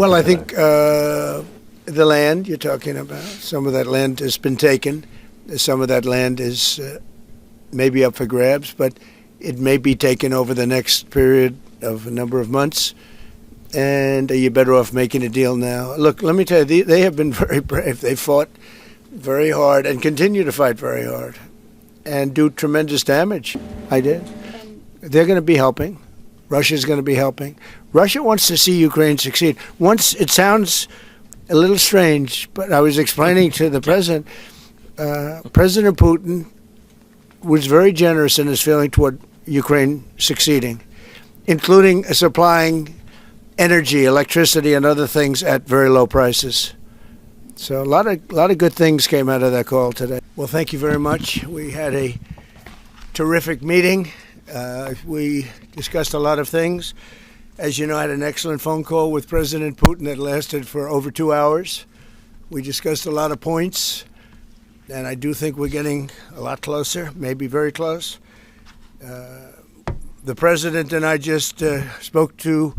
Well, I think the land you're talking about, some of that land has been taken. Some of that land is maybe up for grabs, but it may be taken over the next period of a number of months. And you're better off making a deal now. Look, let me tell you, they have been very brave. They fought very hard and continue to fight very hard and do tremendous damage. I did. They're going to be helping. Russia's going to be helping. Russia wants to see Ukraine succeed. Once, it sounds a little strange, but I was explaining to the president, President Putin was very generous in his feeling toward Ukraine succeeding, including supplying energy, electricity, and other things at very low prices. So a lot of good things came out of that call today. Well, thank you very much. We had a terrific meeting. We discussed a lot of things. As you know, I had an excellent phone call with President Putin that lasted for over 2 hours. We discussed a lot of points, and I do think we're getting a lot closer, maybe very close. The President and I just spoke to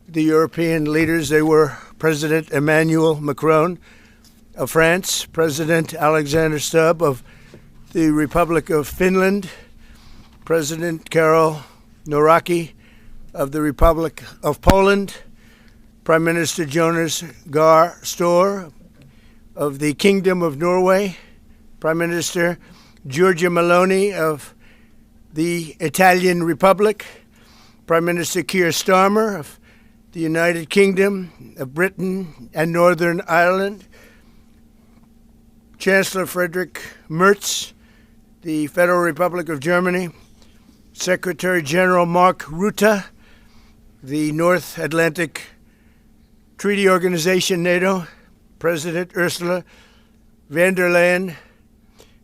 the European leaders. They were President Emmanuel Macron of France, President Alexander Stubb of the Republic of Finland, President Karol Nawrocki of the Republic of Poland, Prime Minister Jonas Gahr Store of the Kingdom of Norway, Prime Minister Giorgia Meloni of the Italian Republic, Prime Minister Keir Starmer of the United Kingdom of Britain and Northern Ireland, Chancellor Friedrich Merz, the Federal Republic of Germany, Secretary General Mark Rutte, the North Atlantic Treaty Organization, NATO, President Ursula von der Leyen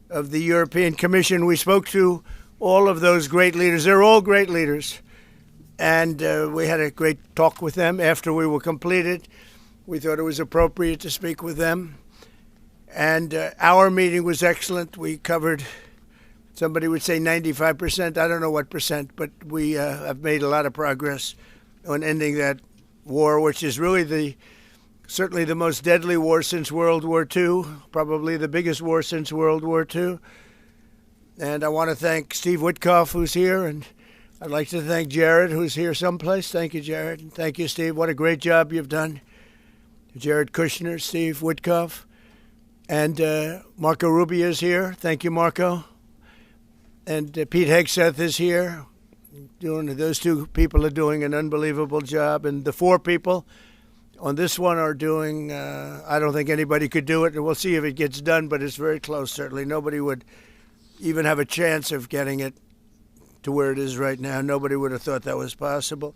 of the European Commission. We spoke to all of those great leaders. They're all great leaders. And we had a great talk with them after we were completed. We thought it was appropriate to speak with them. And our meeting was excellent. We covered, somebody would say 95%. I don't know what percent, but we have made a lot of progress on ending that war, which is really certainly the most deadly war since World War II, probably the biggest war since World War II. And I want to thank Steve Witkoff, who's here, and I'd like to thank Jared, who's here someplace. Thank you, Jared. And thank you, Steve. What a great job you've done. Jared Kushner, Steve Witkoff, and Marco Rubio is here. Thank you, Marco. And Pete Hegseth is here. Those two people are doing an unbelievable job. And the four people on this one are doing, I don't think anybody could do it. And we'll see if it gets done, but it's very close, certainly. Nobody would even have a chance of getting it to where it is right now. Nobody would have thought that was possible.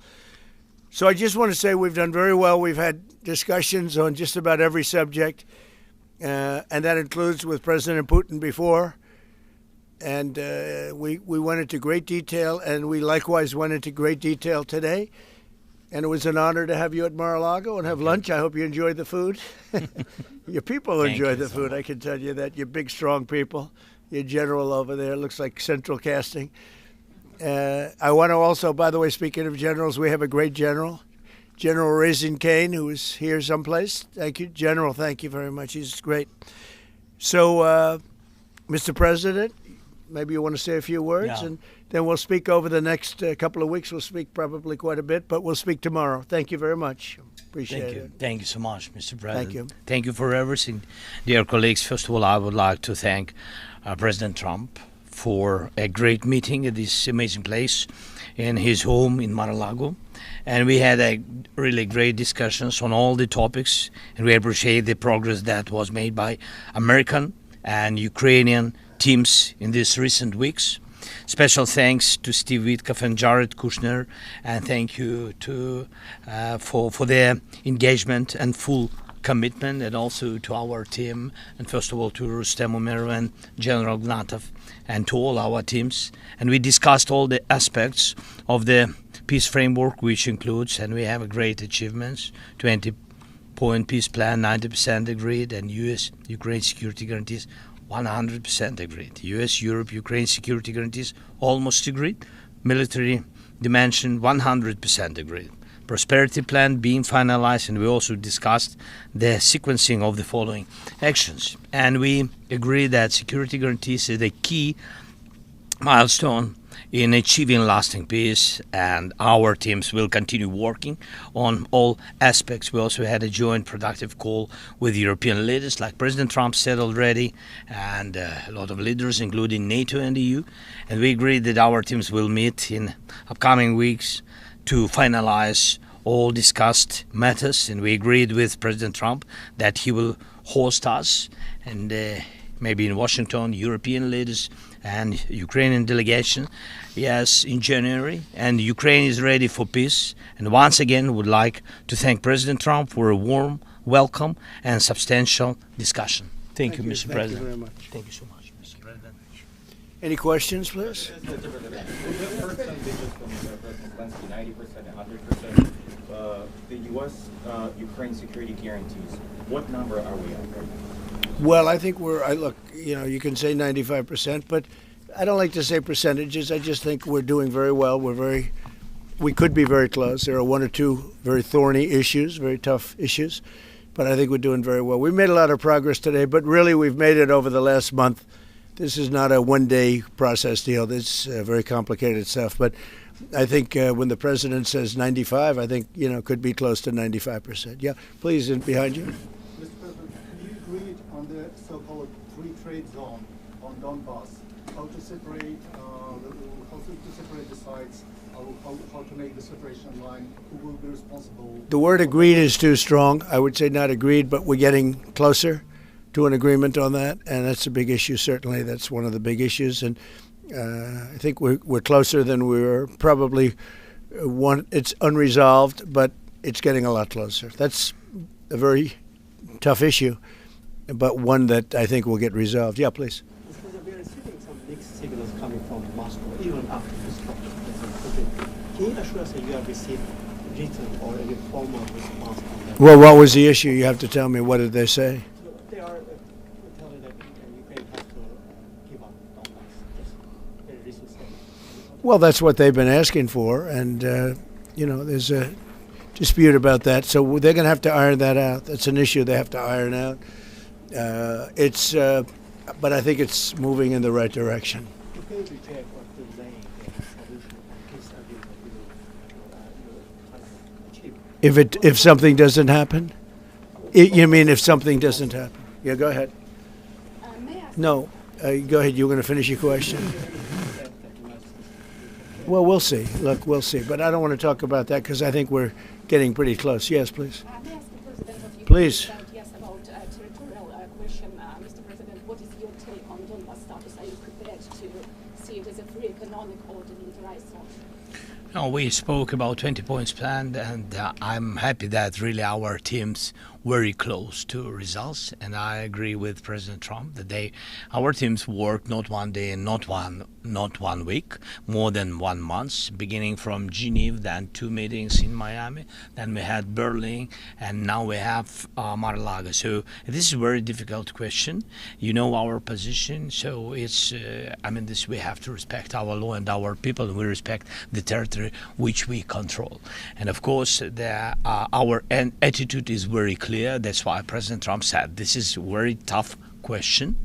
So I just want to say we've done very well. We've had discussions on just about every subject, and that includes with President Putin before. And we went into great detail, and we likewise went into great detail today. And it was an honor to have you at Mar-a-Lago and have lunch. I hope you enjoyed the food. Your people enjoyed the food, I can tell you that. You're big, strong people. Your general over there looks like central casting. I want to also, by the way, speaking of generals, we have a great general, General Raisin Kane, who is here someplace. Thank you, General. Thank you very much. He's great. So, Mr. President, maybe you want to say a few words, and then we'll speak over the next couple of weeks. We'll speak probably quite a bit, but we'll speak tomorrow. Thank you very much. Appreciate it. Thank you so much, Mr. President. Thank you. Thank you for everything. Dear colleagues, first of all, I would like to thank President Trump for a great meeting at this amazing place in his home in Mar-a-Lago. And we had a really great discussions on all the topics, and we appreciate the progress that was made by American and Ukrainian teams in these recent weeks. Special thanks to Steve Witkoff and Jared Kushner, and thank you for their engagement and full commitment, and also to our team, and first of all to Rustem Umerov and General Gnatov, and to all our teams. And we discussed all the aspects of the peace framework, which includes, and we have a great achievements, 20-point peace plan, 90% agreed, and U.S.-Ukraine security guarantees, 100% agreed. U.S.-Europe-Ukraine security guarantees, almost agreed. Military dimension, 100% agreed. prosperity plan being finalized, and we also discussed the sequencing of the following actions. And we agree that security guarantees is a key milestone in achieving lasting peace, and our teams will continue working on all aspects. We also had a joint productive call with European leaders, like President Trump said already, and a lot of leaders, including NATO and EU. And we agreed that our teams will meet in upcoming weeks to finalize all discussed matters. And we agreed with President Trump that he will host us, and maybe in Washington, European leaders and Ukrainian delegation, yes, in January. And Ukraine is ready for peace. And once again, would like to thank President Trump for a warm welcome and substantial discussion. Thank you, Mr. President. Thank you very much. Thank you so much, Mr. President. Any questions, please? The first time digits from President Zelensky, 90% and 100%. The U.S. Ukraine security guarantees. What number are we at right now? Well, I think look, you can say 95%, but I don't like to say percentages. I just think we're doing very well. We could be very close. There are one or two very thorny issues, very tough issues, but I think we're doing very well. We made a lot of progress today, but really we've made it over the last month. This is not a one-day process deal. This is very complicated stuff, but I think when the president says 95, I think, could be close to 95%. Yeah, please, behind you. Mr. President, have you agreed on the so-called free trade zone on donbass? How to separate the sites? How to make the separation line? Who will be responsible? The word agreed is too strong. I would say not agreed, but we're getting closer to an agreement on that, and that's a big issue. Certainly, that's one of the big issues, and I think we're closer than we were. Probably it's unresolved, but it's getting a lot closer. That's a very tough issue, but one that I think will get resolved. Yeah, please. We are receiving some mixed signals coming from Moscow, even after this talk. Can you assure us that you have received written or any formal response on that? Well, what was the issue? You have to tell me. What did they say? They are telling that Ukraine has to give up donbass. Just very recent statement. Well, that's what they've been asking for, and there's a dispute about that. So they're going to have to iron that out. That's an issue they have to iron out. But I think it's moving in the right direction. Can you reject or delay the solution of peace agreement you try to achieve? If something doesn't happen, you mean if something doesn't happen? Yeah, go ahead. May I ask? No, go ahead. You were going to finish your question. Well, we'll see. Look, we'll see. But I don't want to talk about that because I think we're getting pretty close. Yes, please. May I ask the President of Ukraine? Please. Yes, about territorial question. Mr. President, what is your take on Donbass status? Are you prepared to see it as a free economic or demilitarized zone? No, we spoke about 20 points plan, and I'm happy that really our teams very close to results, and I agree with President Trump that our teams worked not one day and not one week, more than 1 month, beginning from Geneva, then 2 meetings in Miami, then we had Berlin, and now we have Mar-a-Lago. So this is a very difficult question. You know our position, so it's we have to respect our law and our people, and we respect the territory which we control. And of course, our attitude is very clear. That's why President Trump said this is a very tough question,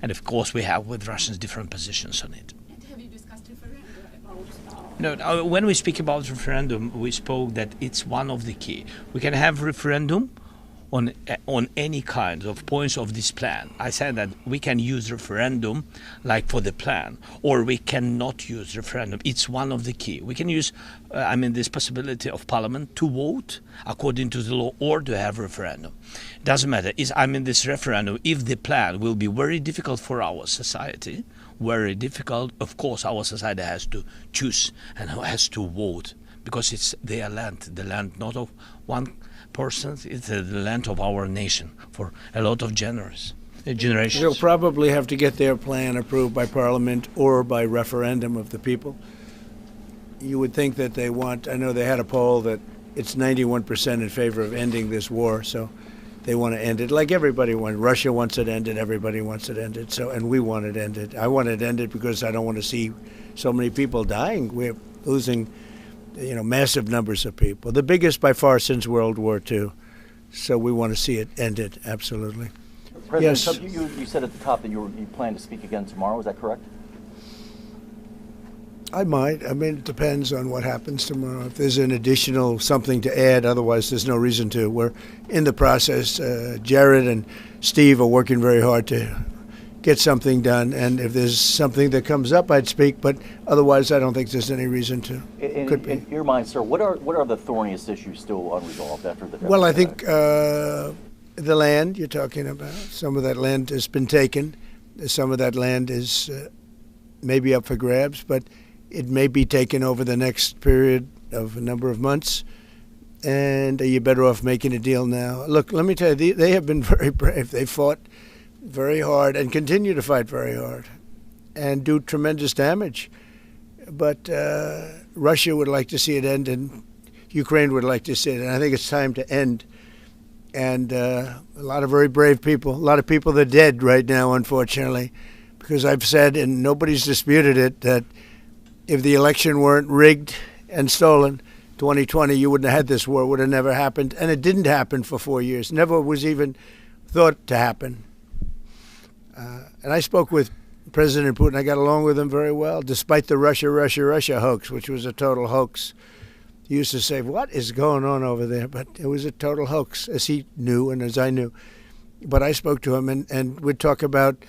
and of course we have with Russians different positions on it. And have you discussed referendum about? No, when we speak about referendum, we spoke that it's one of the key. We can have referendum on any kind of points of this plan. I said that we can use referendum like for the plan, or we cannot use referendum. It's one of the key. We can use, this possibility of Parliament to vote according to the law or to have referendum. It doesn't matter. This referendum, if the plan will be very difficult for our society, very difficult, of course our society has to choose and has to vote, because it's their land, the land not of one person, it's the land of our nation for a lot of generations. They'll probably have to get their plan approved by Parliament or by referendum of the people. You would think that they want, I know they had a poll that it's 91% in favor of ending this war, so they want to end it like everybody wants. Russia wants it ended, everybody wants it ended, and we want it ended. I want it ended because I don't want to see so many people dying. We're losing massive numbers of people, the biggest by far since World War II. So we want to see it ended, absolutely. President Yes. Trump, you said at the top that you plan to speak again tomorrow. Is that correct? I might. I mean, it depends on what happens tomorrow. If there's an additional something to add, otherwise there's no reason to. We're in the process. Jared and Steve are working very hard to get something done. And if there's something that comes up, I'd speak. But otherwise, I don't think there's any reason to. In your mind, sir, what are the thorniest issues still unresolved after the? Well, I think the land you're talking about. Some of that land has been taken. Some of that land is maybe up for grabs, but it may be taken over the next period of a number of months, and you're better off making a deal now. Look, let me tell you, they have been very brave. They fought very hard and continue to fight very hard and do tremendous damage. But Russia would like to see it end, and Ukraine would like to see it. And I think it's time to end. And a lot of very brave people, a lot of people that are dead right now, unfortunately, because I've said, and nobody's disputed it, that if the election weren't rigged and stolen, 2020, you wouldn't have had this war. It would have never happened. And it didn't happen for 4 years. Never was even thought to happen. And I spoke with President Putin. I got along with him very well, despite the Russia hoax, which was a total hoax. He used to say, what is going on over there? But it was a total hoax, as he knew and as I knew. But I spoke to him, and we'd talk about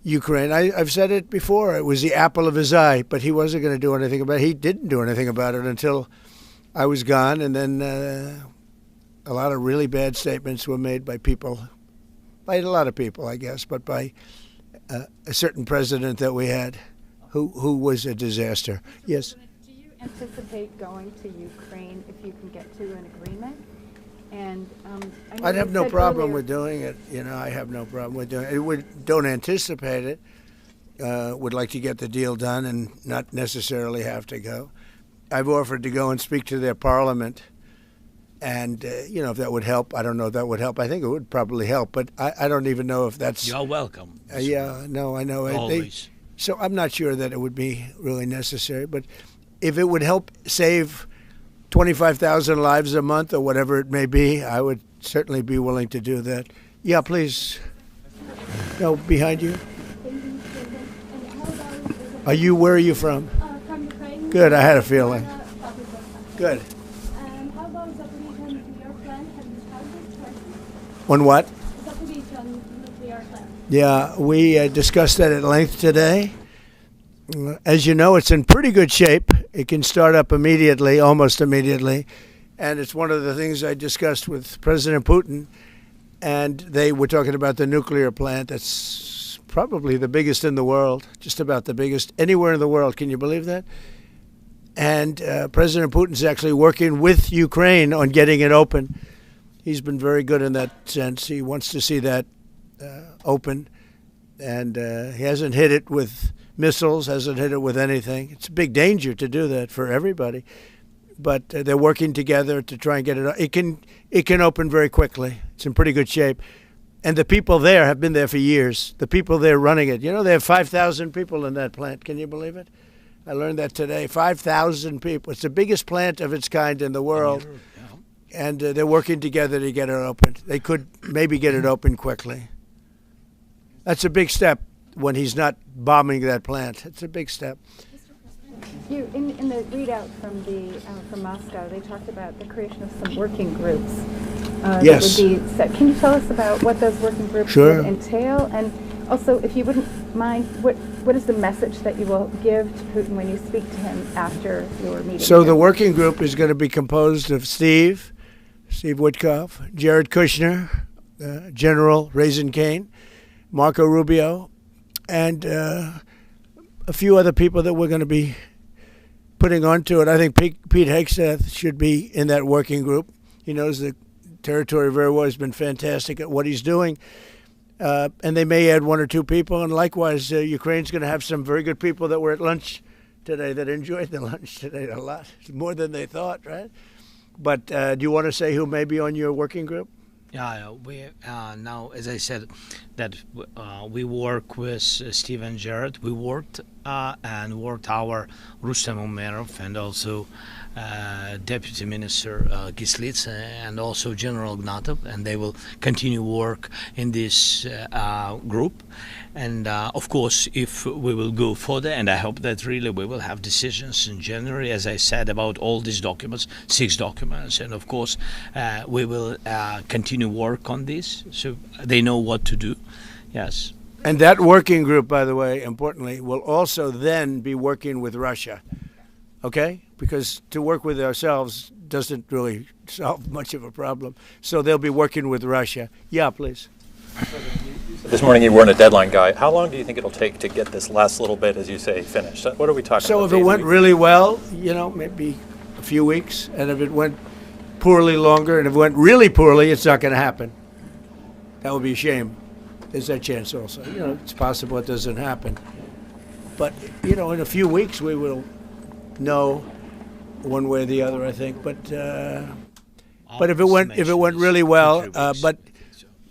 Ukraine. I've said it before. It was the apple of his eye, but he wasn't going to do anything about it. He didn't do anything about it until I was gone, and then a lot of really bad statements were made by people, by a lot of people, I guess, but by a certain president that we had who was a disaster. Yes? Do you anticipate going to Ukraine if you can get to an agreement? And I'd have no problem with doing it. I have no problem with doing it. Don't anticipate it. Would like to get the deal done and not necessarily have to go. I've offered to go and speak to their parliament, and if that would help. I don't know if that would help. I think it would probably help, but I don't even know if that's. You're welcome. Yeah, no, I know. Always. So I'm not sure that it would be really necessary, but if it would help save 25,000 lives a month or whatever it may be, I would certainly be willing to do that. Yeah, please. No, behind you. Where are you from? From Ukraine. Good, I had a feeling. Good. How about Zaporizhzhia nuclear plant? Have you discussed this? On what? Zaporizhzhia nuclear plant. Yeah, we discussed that at length today. As you know, it's in pretty good shape. It can start up immediately, almost immediately. And it's one of the things I discussed with President Putin. And they were talking about the nuclear plant. That's probably the biggest in the world, just about the biggest anywhere in the world. Can you believe that? And President Putin's actually working with Ukraine on getting it open. He's been very good in that sense. He wants to see that open. And he hasn't hit it with missiles, hasn't hit it with anything. It's a big danger to do that for everybody. But they're working together to try and get it. It can open very quickly. It's in pretty good shape. And the people there have been there for years. The people there running it. They have 5,000 people in that plant. Can you believe it? I learned that today. 5,000 people. It's the biggest plant of its kind in the world. And they're working together to get it open. They could maybe get it open quickly. That's a big step when he's not bombing that plant. It's a big step. In the readout from Moscow, they talked about the creation of some working groups. Yes. That would be set. Can you tell us about what those working groups would entail? And also, if you wouldn't mind, what is the message that you will give to Putin when you speak to him after your meeting? So the working group is going to be composed of Steve Witkoff, Jared Kushner, General Raisin Kane, Marco Rubio, and a few other people that we're going to be putting onto it. I think Pete Hegseth should be in that working group. He knows the territory very well. He's been fantastic at what he's doing. And they may add one or two people. And likewise, Ukraine's going to have some very good people that were at lunch today that enjoyed the lunch today a lot, more than they thought, right? But do you want to say who may be on your working group? Yeah, we now, as I said, that we work with Steve and Jared. We worked and War Tower Rustem Umerov, and also Deputy Minister Kislitsa, and also General Ignatov, and they will continue work in this group. And of course, if we will go further, and I hope that really we will have decisions in January, as I said, about all these documents, 6 documents, and of course we will continue work on this, so they know what to do. Yes. And that working group, by the way, importantly, will also then be working with Russia, okay? Because to work with ourselves doesn't really solve much of a problem. So they'll be working with Russia. Yeah, please. This morning you weren't a deadline guy. How long do you think it'll take to get this last little bit, as you say, finished? What are we talking about? So if it went really well, you know, maybe a few weeks. And if it went poorly, longer. And if it went really poorly, it's not going to happen. That would be a shame. There's that chance also. You know, it's possible it doesn't happen. But, you know, in a few weeks we will know one way or the other, I think. But if it went really well, but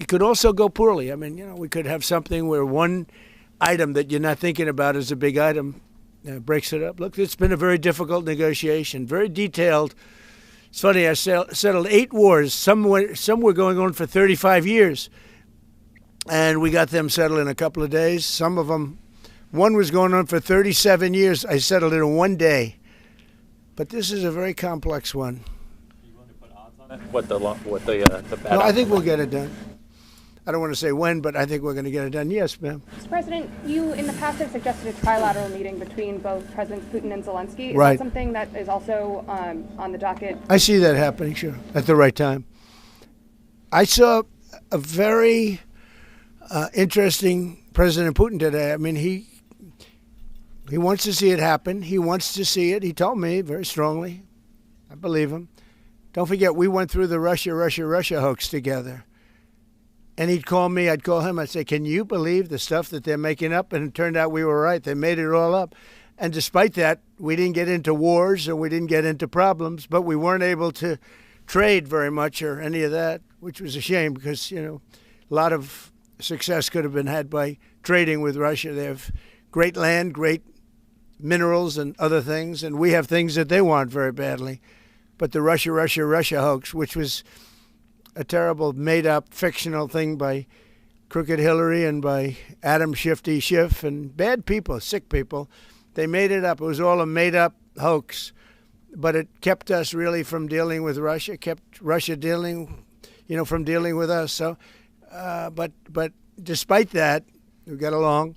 it could also go poorly. I mean, you know, we could have something where one item that you're not thinking about as a big item breaks it up. Look, it's been a very difficult negotiation, very detailed. It's funny, I settled 8 wars. Some were going on for 35 years. And we got them settled in a couple of days. Some of them, one was going on for 37 years. I settled it in 1 day. But this is a very complex one. Are you willing to put odds on it? What the bad No, I think we'll get it done. I don't want to say when, but I think we're going to get it done. Yes, ma'am. Mr. President, you in the past have suggested a trilateral meeting between both Presidents Putin and Zelensky. Is right. that something that is also on the docket? I see that happening, sure, at the right time. I saw a very interesting President Putin today. I mean, he wants to see it happen. He wants to see it. He told me very strongly. I believe him. Don't forget, we went through the Russia hoax together. And he'd call me, I'd call him, I'd say, can you believe the stuff that they're making up? And it turned out we were right. They made it all up. And despite that, we didn't get into wars and we didn't get into problems, but we weren't able to trade very much or any of that, which was a shame because, you know, a lot of success could have been had by trading with Russia. They have great land, great minerals and other things, and we have things that they want very badly. But the Russia hoax, which was a terrible made-up fictional thing by Crooked Hillary and by Adam Shifty Schiff and bad people, sick people, they made it up. It was all a made-up hoax, but it kept us really from dealing with Russia, kept Russia dealing, you know, from dealing with us. So, but despite that, we got along,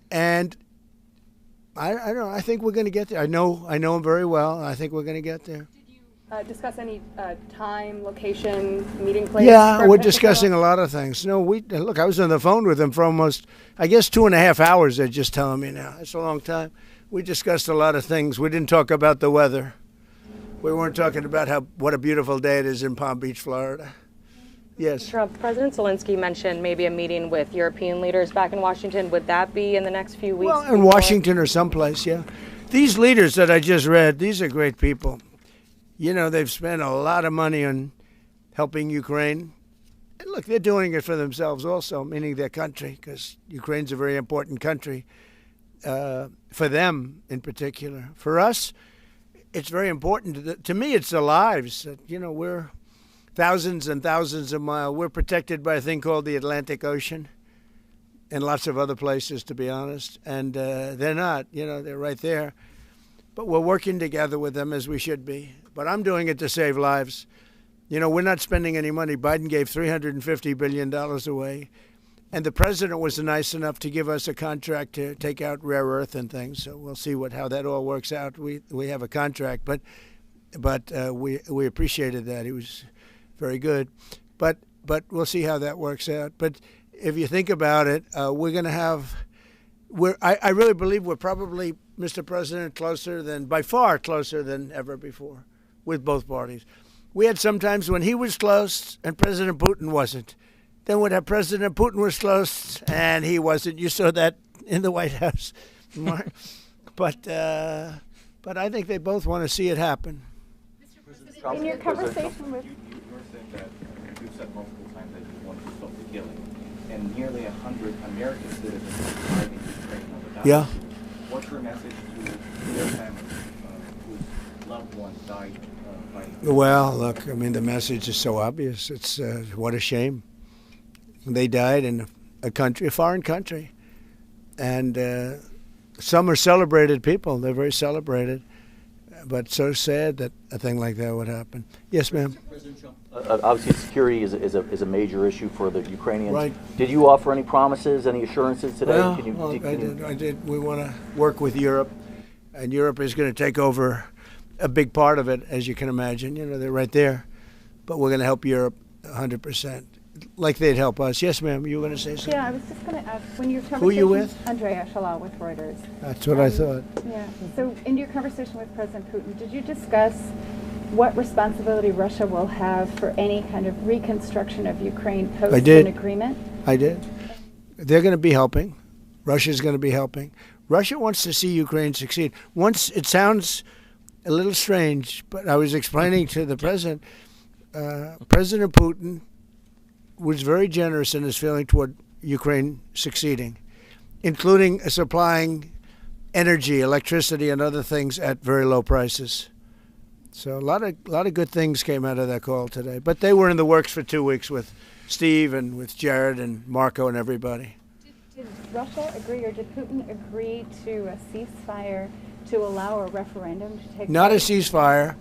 and I don't know. I think we're going to get there. I know him very well. And I think we're going to get there. Did you discuss any time, location, meeting place? Yeah, we're discussing a lot of things. No, look. I was on the phone with him for almost, I guess, 2.5 hours. They're just telling me now. It's a long time. We discussed a lot of things. We didn't talk about the weather. We weren't talking about what a beautiful day it is in Palm Beach, Florida. Yes. Trump, President Zelensky mentioned maybe a meeting with European leaders back in Washington. Would that be in the next few weeks? Well, in Washington or someplace, yeah. These leaders that I just read, these are great people. You know, they've spent a lot of money on helping Ukraine. And look, they're doing it for themselves also, meaning their country, because Ukraine's a very important country for them in particular. For us, it's very important. To me, it's the lives. You know, we're thousands and thousands of miles. We're protected by a thing called the Atlantic Ocean and lots of other places, to be honest. And they're not, you know, they're right there. But we're working together with them as we should be. But I'm doing it to save lives. You know, we're not spending any money. Biden gave $350 billion away. And the president was nice enough to give us a contract to take out rare earth and things. So we'll see how that all works out. We have a contract, but we appreciated that. He was very good, but we'll see how that works out. But if you think about it, we're going to have. I really believe we're probably, Mr. President, by far closer than ever before, with both parties. We had some times when he was close and President Putin wasn't. Then we'd have President Putin was close and he wasn't. You saw that in the White House, but I think they both want to see it happen. In your conversation with. That you've said multiple times that you want to stop the killing, and nearly 100 American citizens are in Ukraine on the battlefield. Yeah. your message to their families whose loved ones died fighting? Well, look, I mean, the message is so obvious. It's what a shame. They died in a foreign country. And some are celebrated people. They're very celebrated. But so sad that a thing like that would happen. Yes, ma'am. Obviously, security is a major issue for the Ukrainians. Right. Did you offer any promises, any assurances today? Well, I did. We want to work with Europe, and Europe is going to take over a big part of it, as you can imagine. You know, they're right there. But we're going to help Europe 100%, like they'd help us. Yes, ma'am, you were going to say something? Yeah, I was just going to ask, when your conversation... Who are you with? Andrea Shalal with Reuters. That's what I thought. Yeah. So in your conversation with President Putin, did you discuss what responsibility Russia will have for any kind of reconstruction of Ukraine post an agreement? I did. They're going to be helping. Russia's going to be helping. Russia wants to see Ukraine succeed. Once, it sounds a little strange, but I was explaining to the president, President Putin was very generous in his feeling toward Ukraine succeeding, including supplying energy, electricity, and other things at very low prices. So a lot of good things came out of that call today. But they were in the works for 2 weeks with Steve and with Jared and Marco and everybody. Did Russia agree, or did Putin agree to a ceasefire to allow a referendum to take place? Not a ceasefire.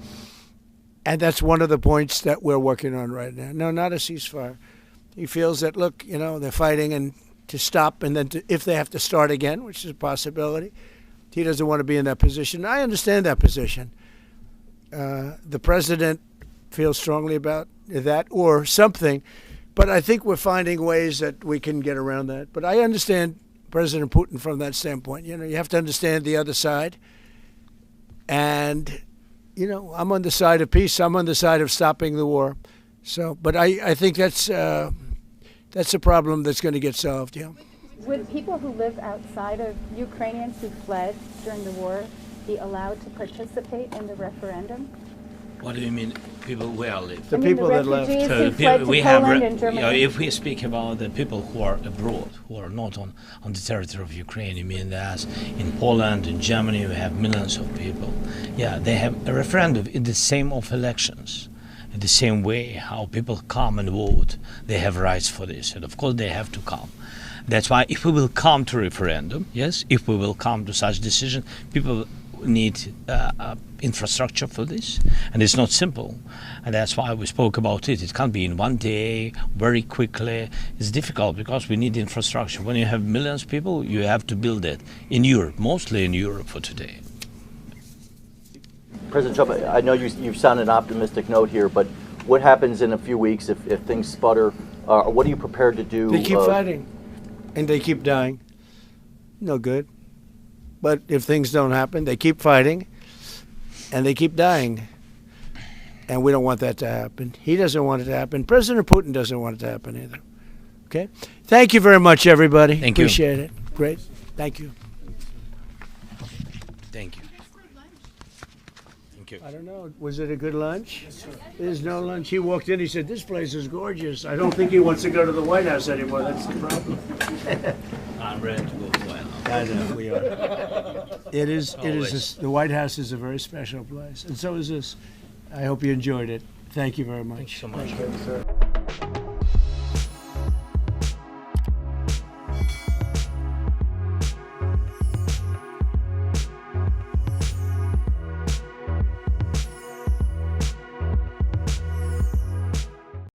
And that's one of the points that we're working on right now. No, not a ceasefire. He feels that, look, you know, they're fighting and to stop, and then if they have to start again, which is a possibility, he doesn't want to be in that position. I understand that position. The president feels strongly about that or something, but I think we're finding ways that we can get around that. But I understand President Putin from that standpoint. You know, you have to understand the other side. And you know, I'm on the side of peace. I'm on the side of stopping the war. So, but I think that's a problem that's going to get solved. Yeah. Would people who live outside of Ukrainians who fled during the war be allowed to participate in the referendum? What do you mean, people where live? The people that left. So we have, you know, if we speak about the people who are abroad, who are not on the territory of Ukraine, you mean that in Poland, in Germany, we have millions of people. Yeah, they have a referendum in the same of elections. In the same way how people come and vote, they have rights for this. And of course they have to come. That's why if we will come to referendum, yes, if we will come to such decision, people need infrastructure for this, and it's not simple, and that's why we spoke about it. It can't be in one day, very quickly. It's difficult because we need infrastructure. When you have millions of people, you have to build it in Europe, mostly in Europe for today. President Trump, I know you've sounded an optimistic note here, but what happens in a few weeks if things sputter? What are you prepared to do? They keep fighting, and they keep dying. No good. But if things don't happen, they keep fighting, and they keep dying. And we don't want that to happen. He doesn't want it to happen. President Putin doesn't want it to happen either. Okay? Thank you very much, everybody. Thank you. Appreciate it. Great. Thank you. Thank you. Thank you. I don't know. Was it a good lunch? Yes, sir. There's no lunch. He walked in. He said, "This place is gorgeous." I don't think he wants to go to the White House anymore. That's the problem. I'm ready to go to the White House. I know, we are. It is. The White House is a very special place, and so is this. I hope you enjoyed it. Thank you very much. Thank you so much. Thank you, sir.